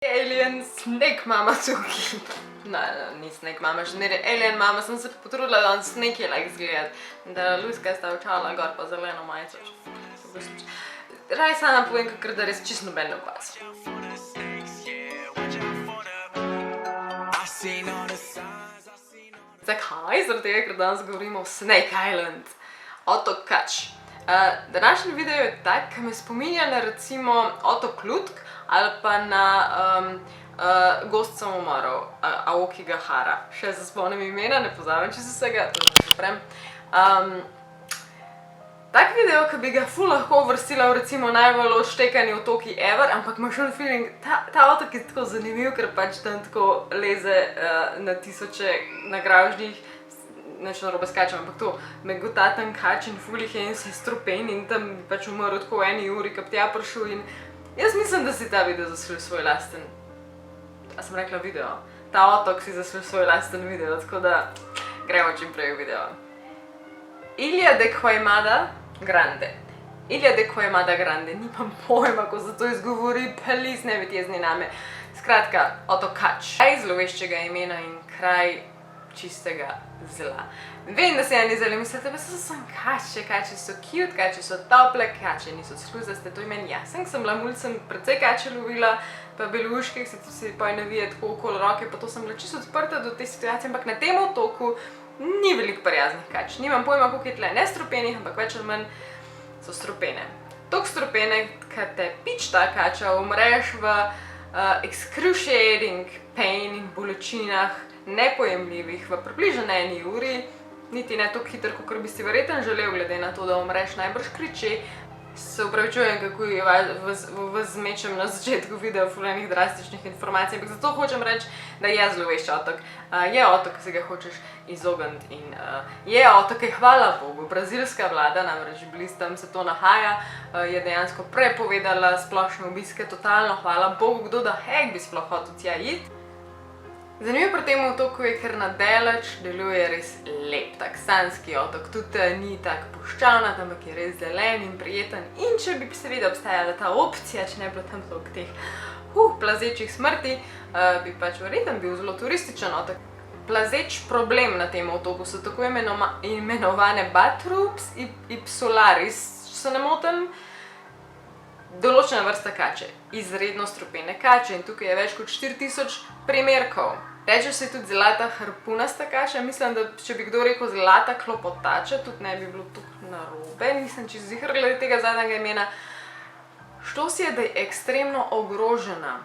Alien Snake Mama tukaj. No, ni Snake Mama, že ne Alien Mama, sem se potrudila, da on Snake je like zgled. Da Luiska sta očala gor pa zeleno majico. Raj sama povem, kakor da res čisto noben ne opazil. Zakaj? Zaradi tega, ker danes govorimo o Snake Island. Otok Kač. Današnji video je tak, ki me spominja na recimo Otok Lutk ali pa na Gozd samomorov, Aokija Hara. Še se spomnim imena, ne pozabim čisto vsega, to že prem. Tak video, ki bi ga ful lahko uvrstila v recimo najbolj odštekani otoki ever, ampak imaš on feeling, ta otok je tako zanimiv, ker pač tam tako leze na tisoče nagražnih, neč narobe skačem, ampak to, me gota tam kač in ful jih je in se strupen in tam pač umrl tako v eni uri, ko bi tja prišel in jaz mislim, da si ta video zasluži svoj lasten, a sem rekla video, ta otok si zasluži svoj lasten video, tako da gremo čim prej v video. Ilha de Queimada Grande. Ilha de Queimada Grande, nimam pojma, ko se to izgovori, please ne biti jezni name. Skratka, otok Kač. Kraj zloveščega imena in kraj čistega zla. Vem, da se eni zdaj mislite, pa so samo kače, kače so cute, kače so tople, kače niso sluzaste, to je meni jasen, sem bila mulj, sem precej kače lovila, pa beluških, se poj navije tako okoli roke, pa to sem bila čisto odprta do te situacije, ampak na tem otoku ni veliko prijaznih kač. Nimam pojma, koliko je tle nestropenih, ampak več ali manj so stropene. Tok stropene, kad te pič ta kača, umreš v excruciating pain in bolečinah, nepojemljivih, v približno eni uri, niti ne toliko hitro, kakor bi si verjetno želel, glede na to, da umreš najbrž kriče. Se upravičujem, kako vas zmečem na začetku videa ful enih drastičnih informacij, ampak zato hočem reči, da je zlovešč otok. Je otok, ki se ga hočeš izogniti in je otok, ki je hvala Bogu. Brazilska vlada, namreč blizu tam se to nahaja, je dejansko prepovedala splošne obiske, totalno hvala Bogu, kdo da hek bi sploh hotel tja iti. Zanimivo pri tem otoku je, ker na daleč deluje res lep, tak sanjski otok, tudi ni tak puščavnat, ampak je res zelen in prijeten. In če bi seveda obstajala ta opcija, če ne bi bilo tam toliko teh plazečih smrti, bi pač verjetno bil zelo turističen otok. Plazeč problem na tem otoku so tako imenovane Batroops ipsolaris, če se ne motim, določena vrsta kače, izredno strupene kače in tukaj je več kot 4000 primerkov. Reče se tudi zlata harpunasta kača, mislim, da če bi kdo rekel zlata klopotača, tudi ne bi bilo tako narobe, nisem čisto ziher glede tega zadnjega imena. Štos je, da je ekstremno ogrožena.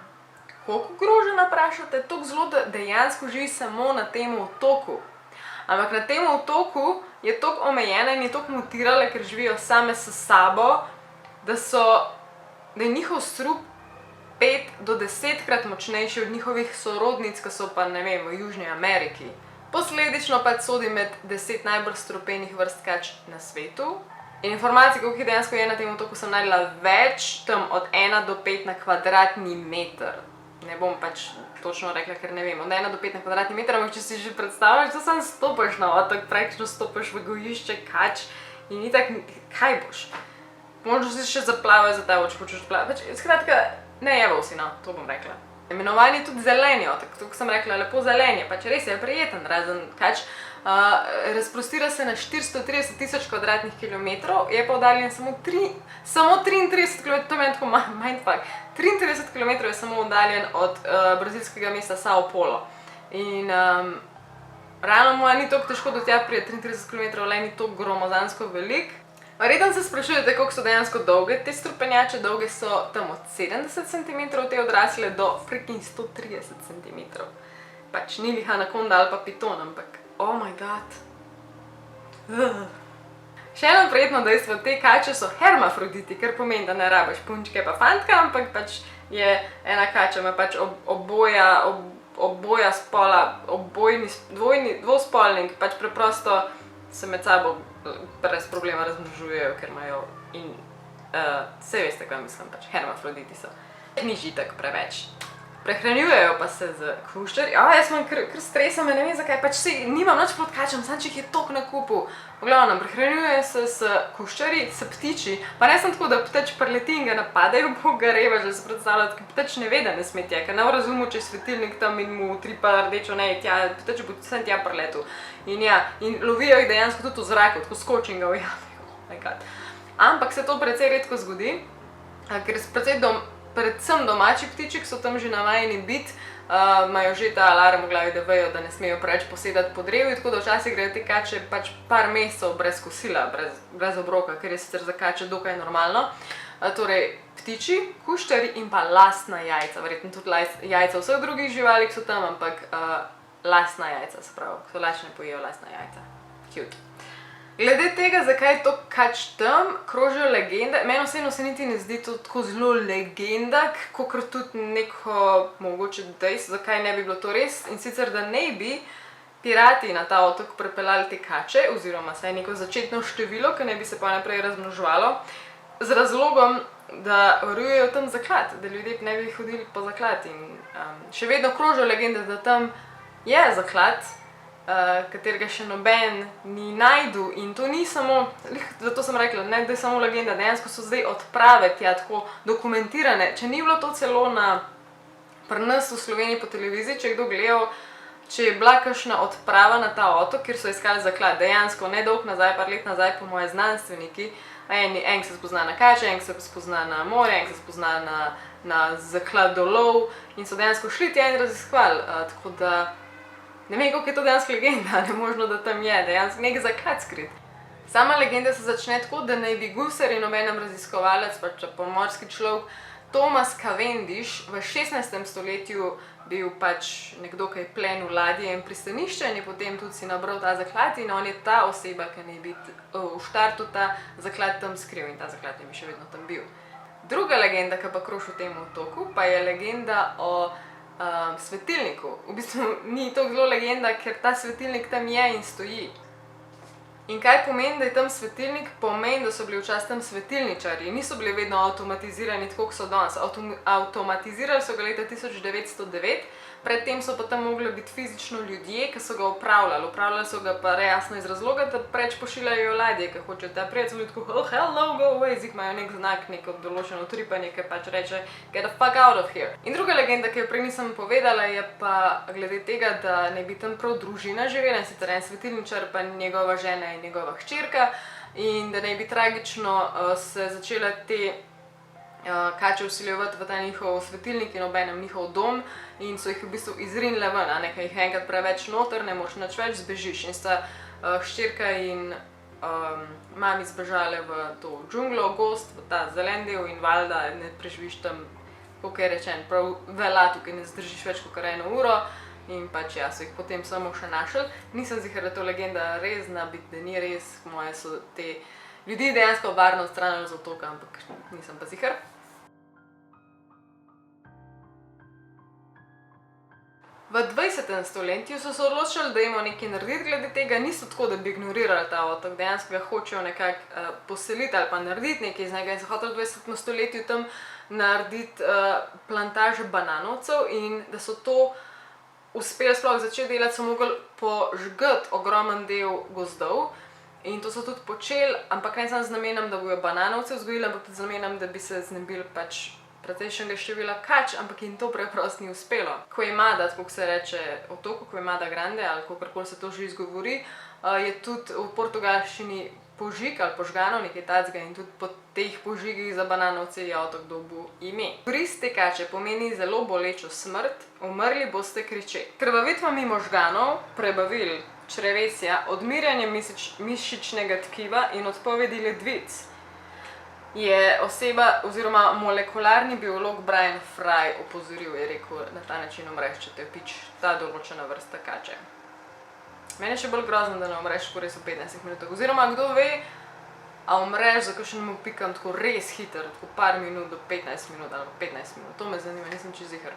Koliko ogrožena, vprašate? Toliko zelo, da dejansko živi samo na tem otoku. Ampak na tem otoku je toliko omejena in je toliko mutirala, ker živijo same s sabo, da je njihov strup 5 do 10krat močnejši od njihovih sorodnic, ki so pa, ne vem, v Južni Ameriki. Posledično pač sodi med 10 najbolj strupenih vrst kač na svetu. In informacij, koliko jih dejansko je na tem otoku, sem najdela več, tam od 1 do 5 na kvadratni meter. Ne bom pač točno rekla, ker ne vem, od 1 do 5 na kvadratni meter, ampak če si že predstavljaš, da sam stopiš na otok, praktično stopiš v gojišče kač in ni tak, kaj boš? Možno si še zaplavaš za tebe, če hočeš plavati. Skratka, ne jeval si, no, to bom rekla. Imenovan je tudi zeleni otok, tukaj sem rekla, lepo zelen je, pač res je prijeten, razen kač. Razprostira se na 430 000 kvadratnih kilometrov, je pa oddaljen samo 33 km, to meni tako mindfuck, 33 km je samo oddaljen od brazilskega mesta Sao Paulo. In realno moja ni toliko težko do tja prije 33 km, le ni toliko gromozansko velik. Verjetno se sprašujete, koliko so dejansko dolge te strupenjače, dolge so tam od 70 cm te odrasle do freaking 130 cm. Pač ni lih anakonda ali pa piton, ampak oh my god. Še eno prijetno dejstvo, te kače so hermafroditi, kar pomeni, da ne rabiš punčke pa fantka, ampak pač je ena kača, ima pač oboja spola, dvospolnik, pač preprosto se med sabo brez problema razmnožujejo, ker imajo in saj veste, kaj mislim, pač hermafroditi so. Ni žitek preveč. Prehranjujejo pa se z kuščarji. Jaz imam kar stresam, ne vem zakaj, pač nimam nič proti kačam, samo če jih je toliko na kupu. V glavnem, prehranjujejo se s kuščarji, s ptiči, pa ne samo tako, da ptič preleti in ga napadejo, bo ga revež, da se predstavljati, ker ptič ne ve, da ne sme tja, ker ne v razumu, če je svetilnik tam in mu utripa rdečo, ne, tja, ptič bo sem tja preletel. In ja, in lovijo jih dejansko tudi v zraku, tako skoči in ga ujamejo. Oh my God. Ampak se to precej redko zgodi, ker predvsem domači ptiči, ki so tam že navajeni biti, imajo že ta alarm v glavi, da vejo, da ne smejo preveč posedati po drevju, tako da včasih grejo te kače pač par mesecev brez kosila, brez obroka, ker je sicer za kače dokaj normalno. Torej, ptiči, kuščarji in pa lastna jajca, verjetno tudi jajca vseh drugih živali, ki so tam, ampak lastna jajca, se pravi, ko so lačne, pojejo lastna jajca. Cute. Glede tega, zakaj je to kač tam, krožijo legende. Meni osebno se niti ne zdi to tako zelo legenda, kakor tudi neko mogoče dejstvo, zakaj ne bi bilo to res. In sicer, da ne bi pirati na ta otok prepeljali te kače, oziroma saj neko začetno število, ki ne bi se pa naprej razmnoževalo, z razlogom, da varujejo tam zaklad, da ljudje ne bi hodili po zaklad. In še vedno krožijo legende, da tam je zaklad, katerega še noben ni najdu, in to ni samo, zato sem rekla, ne da je samo legenda, dejansko so zdaj odprave tja tako dokumentirane. Če ni bilo to celo pri nas v Sloveniji po televiziji, če je kdo gledal, če je bila kakšna odprava na ta otok, kjer so iskali zaklad, dejansko nedolgo nazaj, par let nazaj, po moje znanstveniki, en se spozna na kače, en se spozna na more, en se spozna na zakladolov in so dejansko šli tja in raziskovali, tako da ne vem, koliko je to dejansko legenda, ne možno, da tam je dejansko nek zaklad skrit. Sama legenda se začne tako, da naj bi gusar in obenem raziskovalec, pač pomorski človek, Thomas Cavendish v 16. stoletju bil pač nekdo, ki je plenil ladje in pristanišče in je potem tudi si nabral ta zaklad in on je ta oseba, ki naj bi v štartu ta zaklad tam skril in ta zaklad naj bi še vedno tam bil. Druga legenda, ki pa kroži v tem otoku, pa je legenda o svetilniku. V bistvu ni to zelo legenda, ker ta svetilnik tam je in stoji. In kaj pomeni, da je tam svetilnik? Pomeni, da so bili včasih tam svetilničarji. Niso bili vedno avtomatizirani tako, kot so danes. Avtomatizirali so ga leta 1909, predtem so pa tam mogli biti fizično ljudje, ki so ga upravljali. Upravljali so ga pa jasno iz razloga, da preč pošiljajo ladje, ki hočejo ta prijeti, so ljudi tako, oh, hello, go away, zik imajo nek znak, neko določeno utripanje, ki pač reče, get the fuck out of here. In druga legenda, ki jo prej nisem povedala, je pa glede tega, da ne bi tam prav družina živela, in sicer en svetilničar, pa njegova žena in njegova hčerka, in da ne bi tragično se začela te kače vsiljevati v ta njihov svetilnik in obenem njihov dom in so jih v bistvu izrinile ven, nekaj jih enkrat preveč noter, ne moš nič več, zbežiš. In sta hčerka in mami zbežale v to džunglo, gost, v ta zelen del in valjda ne preživiš tam, kako je rečen, prav vela, tukaj ne zdržiš več kot 1 uro in pač ja, so jih potem samo še našli. Nisem ziher, da to legenda res zna biti, da ni res, moje so te ljudi dejansko varno odstranili z otoka, ampak nisem pa ziher. V 20. stoletju so se odločili, da jim nekaj narediti glede tega, niso tako, da bi ignorirali ta otok, dejansko ga hočejo nekako poseliti ali pa narediti nekaj iz njega in so hoteli v 20. stoletju tam narediti plantaže bananovcev in da so to uspeli sploh začeti delati, so mogli požgati ogromen del gozdov in to so tudi počeli, ampak ne samo z namenom, da bojo bananovce vzgojili, ampak tudi z namenom, da bi se znebili pač precejšnjega števila kač, ampak jim to preprosto ni uspelo. Queimada, tako se reče otoku, Queimada Grande, ali kakorkoli se to že izgovori, je tudi v portugalščini požig ali požgano, nekaj tacga in tudi po teh požigih za bananovce je otok dobil ime. Ugriz te kače pomeni zelo bolečo smrt, umrli boste kriče. Krvavitvami možganov, prebavil, črevesja, odmirjanje mišičnega tkiva in odpovedi ledvic je oseba oziroma molekularni biolog Brian Fry opozoril, je rekel, na ta način umreš, če te pič ta določena vrsta kače. Meni je še bolj grozno, da ne umreš skoraj v 15 minutah. Oziroma, kdo ve, a umreš za kakšnim pikom tako res hiter, tako par minut do 15 minut ali 15 minut. To me zanima, nisem čisto ziher.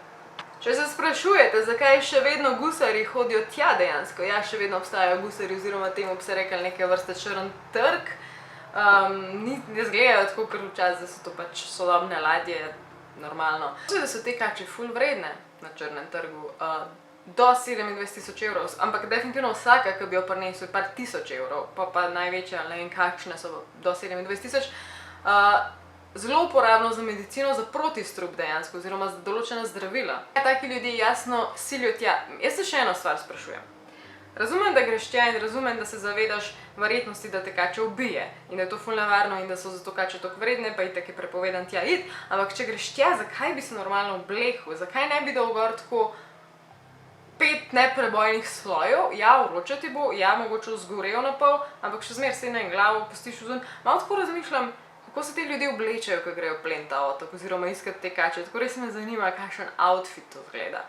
Če se sprašujete, zakaj še vedno gusarji hodijo tja dejansko, ja, še vedno obstajajo gusarji oziroma temu bi se rekli neke vrste črn trg, ne izgledajo tako, ker včasih, da so to pač sodobne ladje, normalno. Mislim, da so te kače ful vredne. na črnem trgu do 27 000 evrov, ampak definitivno vsaka, ki bi jo prinesel, je par tisoč evrov, pa največja, ne vem kakšne so do 27 000, zelo uporabno za medicino, za protistrup dejansko, oziroma za določena zdravila. Taki ljudje jasno silijo tja. Jaz se še eno stvar sprašujem. Razumem, da greš tja in razumem, da se zavedaš verjetnosti, da te kača ubije in da je to ful nevarno in da so zato kače toliko vredne, pa itak je prepovedan tja iti, ampak če greš tja, zakaj bi se normalno oblekl? Zakaj ne bi dal gor tako 5 neprebojnih slojev? Ja, vroče ti bo, ja, mogoče zgorel na pol, ampak še zmeraj sedne in glavo pustiš vzun. Malo tako razmišljam, kako se ti ljudje oblečejo, ko grejo plen ta otok oziroma iskat te kače. Tako res me zanima, kakšen outfit to zgleda.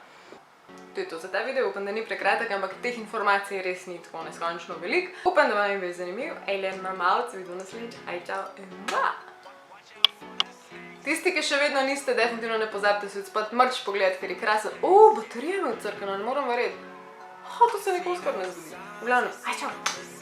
To je to za ta video, upam, da ni prekratek, ampak teh informacij res ni tako neskončno veliko. Upam, da vam je bil zanimiv. Ejlen Mamalc, vidim naslednjič. Aj, čau in ba! Tisti, ki še vedno niste, definitivno ne pozabite si odspati merch pogledati, ker je krasen. Baterija me odcrkana, ne moram verjeti. To se nikoli skoraj ne zgodi. V glavnem, aj, čau!